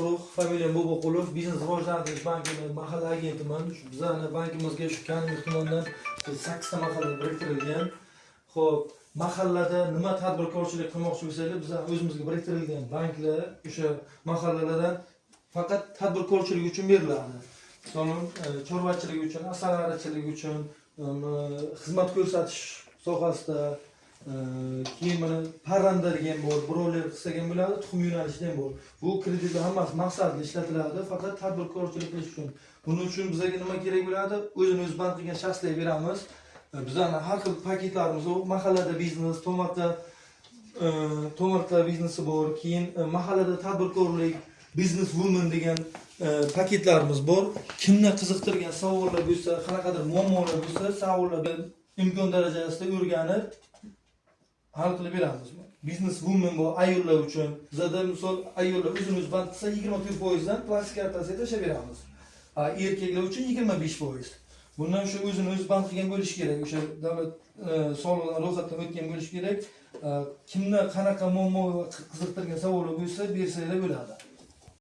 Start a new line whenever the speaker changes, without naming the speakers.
Shohruh, familiyam Boboqulov, Biznes rivojlantirish bankining mahalla agentiman. Bizning bankimizga shu Karimov tomonidan 8 ta mahalla biriktirilgan. Xo'p, mahallada nima tadbirkorchilik qilmoqchi bo'lsangiz, biz o'zimizga biriktirilgan banklar o'sha mahallalardan faqat tadbirkorchilik uchun beriladi. Masalan, chorvachilik uchun, asalarichilik uchun, xizmat ko'rsatish sohasida, keyin mana parranda degan bor, birovlar qilsagan bo'ladi, tuxum yo'nalishida ham bor. Bu kreditlar hammasi maqsadli ishlatiladi, faqat tadbirkorchilik qilish uchun. Buning uchun bizga nima kerak bo'ladi? O'zini o'zi band qilgan shaxslarga beramiz. Bizning har xil paketlarimiz bor. Mahallada biznes, to'marta biznesi bor. Keyin mahallada tadbirkorlik, business woman degan paketlarimiz bor. Kimni qiziqtirgan savollar bo'lsa, qanaqadir muammolar bo'lsa, savollarga imkon darajasida o'rganib hal qilib beramiz. Business woman bu ayollar uchun. Bizda misol ayollar o'zini o'zi band qilsa 24% dan plastik kartasiga tashlab beramiz. Erkaklar uchun 25%. Bundan shu o'zini o'zi band qilgan bo'lish kerak. O'sha davlat soliqdan ro'yxatdan o'tgan bo'lish kerak. Kimni qanaqa muammo qiziqtirgan savollar bo'lsa, bersanglar bo'ladi.